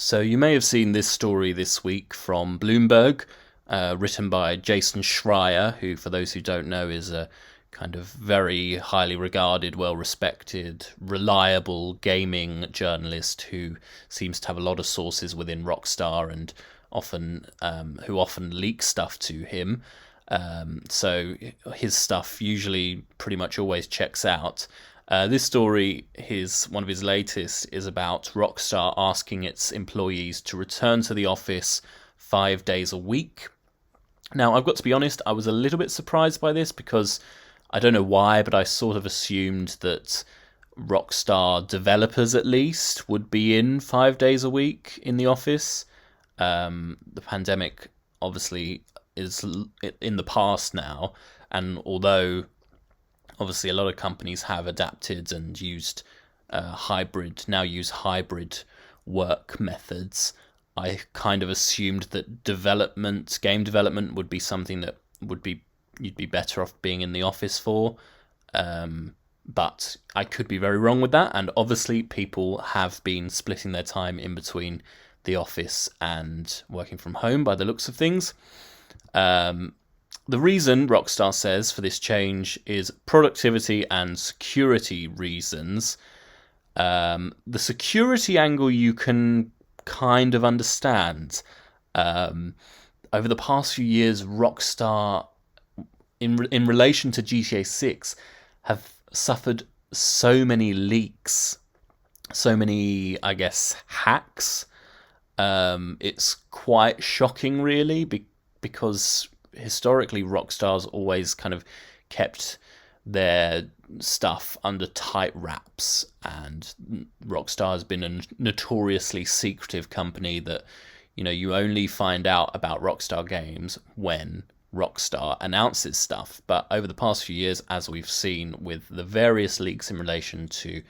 So you may have seen this story this week from Bloomberg, written by Jason Schreier, who, for those who don't know, is a kind of very highly regarded, well-respected, reliable gaming journalist who seems to have a lot of sources within Rockstar and who often leak stuff to him. So his stuff usually pretty much always checks out. This story, one of his latest, is about Rockstar asking its employees to return to the office 5 days a week. Now, I've got to be honest, I was a little bit surprised by this because I don't know why, but I sort of assumed that Rockstar developers, at least, would be in 5 days a week in the office. The pandemic, obviously, is in the past now, and although obviously a lot of companies have adapted and use hybrid work methods, I kind of assumed that game development would be something that you'd be better off being in the office for. But I could be very wrong with that, and obviously people have been splitting their time in between the office and working from home by the looks of things. The reason, Rockstar says, for this change is productivity and security reasons. The security angle you can kind of understand. Over the past few years, Rockstar, in relation to GTA 6, have suffered so many leaks, so many, I guess, hacks. It's quite shocking, really, because historically Rockstar's always kind of kept their stuff under tight wraps, and Rockstar has been a notoriously secretive company that, you only find out about Rockstar games when Rockstar announces stuff. But over the past few years, as we've seen with the various leaks in relation to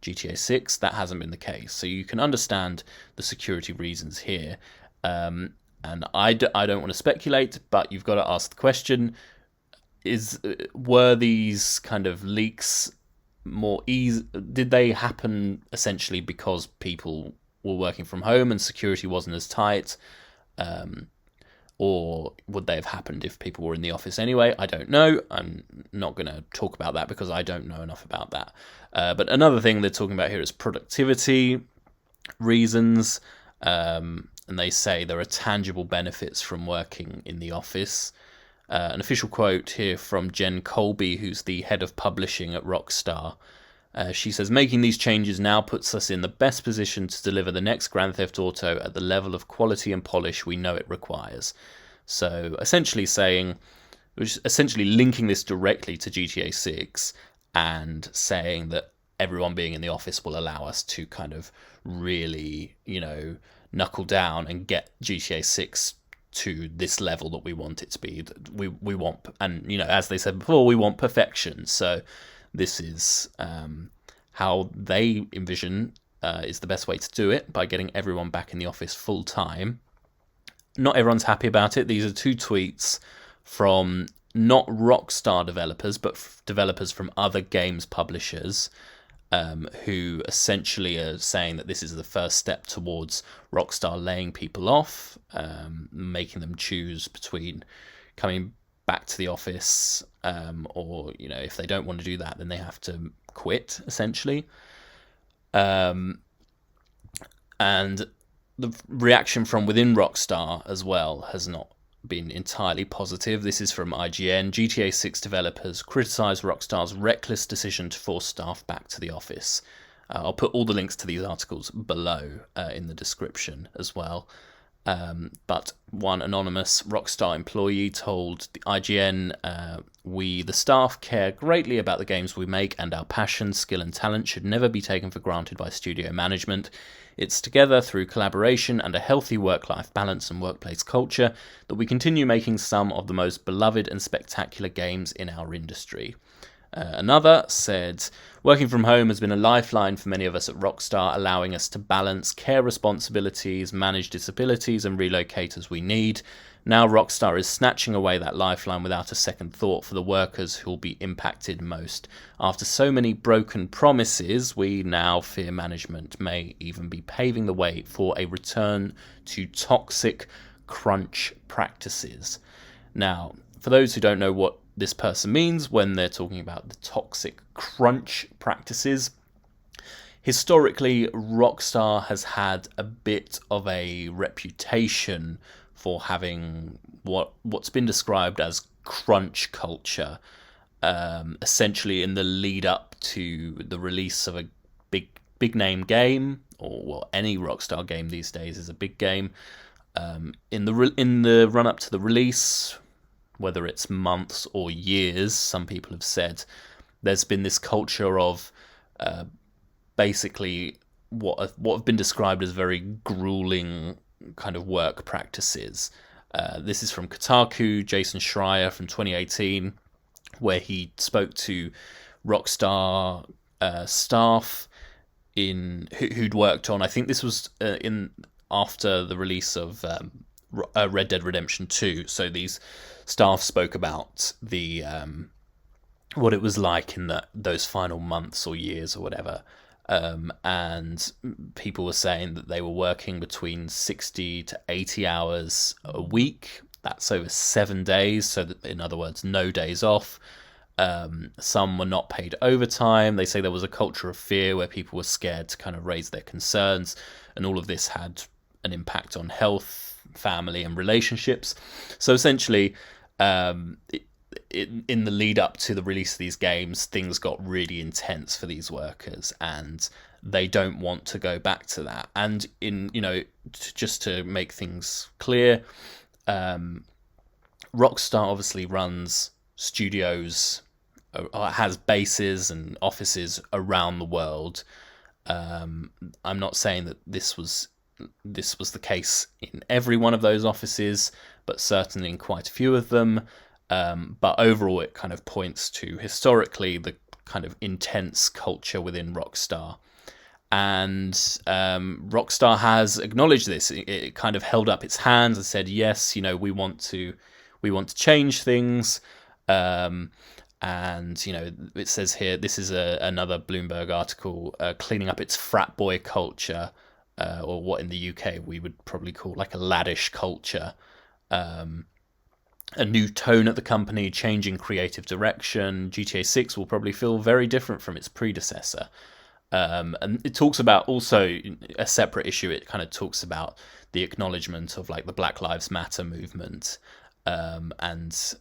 GTA 6, that hasn't been the case. So you can understand the security reasons here. And I don't want to speculate, but you've got to ask the question, were these kind of leaks more easy? Did they happen essentially because people were working from home and security wasn't as tight? Or would they have happened if people were in the office anyway? I don't know. I'm not going to talk about that because I don't know enough about that. But another thing they're talking about here is productivity reasons. And they say there are tangible benefits from working in the office. An official quote here from Jen Colby, who's the head of publishing at Rockstar. She says, "Making these changes now puts us in the best position to deliver the next Grand Theft Auto at the level of quality and polish we know it requires." So essentially linking this directly to GTA 6 and saying that everyone being in the office will allow us to kind of really, knuckle down and get GTA 6 to this level that we want it to be. We want, and as they said before, we want perfection. So this is how they envision is the best way to do it, by getting everyone back in the office full time. Not everyone's happy about it. These are two tweets from not Rockstar developers, but developers from other games publishers, who essentially are saying that this is the first step towards Rockstar laying people off, making them choose between coming back to the office, or if they don't want to do that, then they have to quit, essentially. And the reaction from within Rockstar as well has not been entirely positive. This is from IGN. GTA 6 developers criticise Rockstar's reckless decision to force staff back to the office. I'll put all the links to these articles below in the description as well. But one anonymous Rockstar employee told the IGN, "We, the staff, care greatly about the games we make, and our passion, skill and talent should never be taken for granted by studio management. It's together through collaboration and a healthy work-life balance and workplace culture that we continue making some of the most beloved and spectacular games in our industry." Another said, working from home has been a lifeline for many of us at Rockstar, allowing us to balance care responsibilities, manage disabilities, and relocate as we need. Now Rockstar is snatching away that lifeline without a second thought for the workers who will be impacted most. After so many broken promises, we now fear management may even be paving the way for a return to toxic crunch practices. Now, for those who don't know what this person means when they're talking about the toxic crunch practices, historically, Rockstar has had a bit of a reputation for having what's been described as crunch culture, essentially in the lead up to the release of a big name game, or well, any Rockstar game these days is a big game. In the run up to the release, whether it's months or years, some people have said there's been this culture of basically what have been described as very grueling kind of work practices. This is from Kotaku, Jason Schreier from 2018, where he spoke to Rockstar staff who'd worked on, I think this was after the release of Red Dead Redemption 2. So these staff spoke about the what it was like in those final months or years or whatever. And people were saying that they were working between 60 to 80 hours a week. That's over 7 days. So that, in other words, no days off. Some were not paid overtime. They say there was a culture of fear where people were scared to kind of raise their concerns. And all of this had an impact on health, family, and relationships. So essentially, in the lead up to the release of these games, things got really intense for these workers, and they don't want to go back to that. And just to make things clear, Rockstar obviously runs studios, has bases and offices around the world. I'm not saying that this was the case in every one of those offices, but certainly in quite a few of them. But overall, it kind of points to historically the kind of intense culture within Rockstar. And Rockstar has acknowledged this. It kind of held up its hands and said, yes, we want to change things. And it says here, this is another Bloomberg article, cleaning up its frat boy culture, or what in the UK we would probably call like a laddish culture. A new tone at the company, changing creative direction. GTA 6 will probably feel very different from its predecessor. And it talks about also a separate issue. It kind of talks about the acknowledgement of like the Black Lives Matter movement, and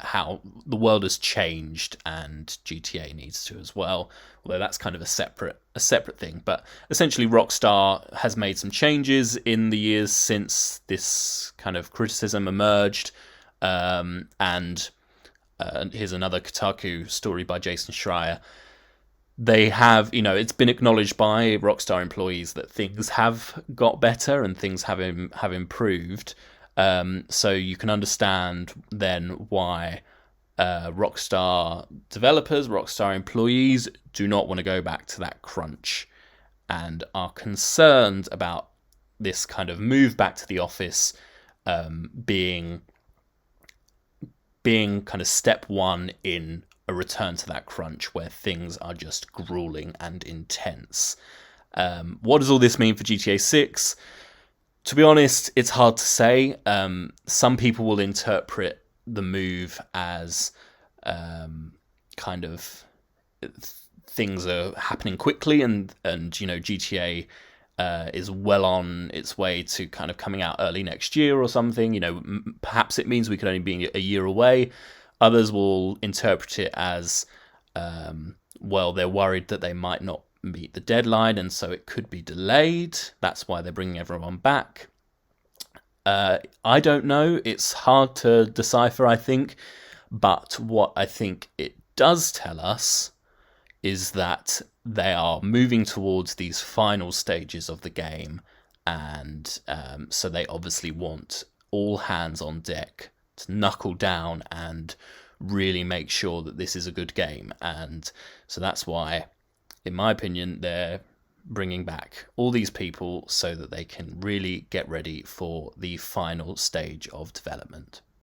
how the world has changed, and GTA needs to as well. Although that's kind of a separate thing. But essentially, Rockstar has made some changes in the years since this kind of criticism emerged. And here's another Kotaku story by Jason Schreier. They have, it's been acknowledged by Rockstar employees that things have got better and things have improved. So you can understand then why Rockstar developers, Rockstar employees do not want to go back to that crunch and are concerned about this kind of move back to the office being kind of step one in a return to that crunch where things are just grueling and intense. What does all this mean for GTA 6? To be honest, it's hard to say. Some people will interpret the move as kind of things are happening quickly, and GTA is well on its way to kind of coming out early next year or something. Perhaps it means we could only be a year away. Others will interpret it as, they're worried that they might not meet the deadline, and so it could be delayed. That's why they're bringing everyone back. I don't know. It's hard to decipher, I think. But what I think it does tell us is that they are moving towards these final stages of the game, and so they obviously want all hands on deck to knuckle down and really make sure that this is a good game. And so that's why, in my opinion, they're bringing back all these people so that they can really get ready for the final stage of development.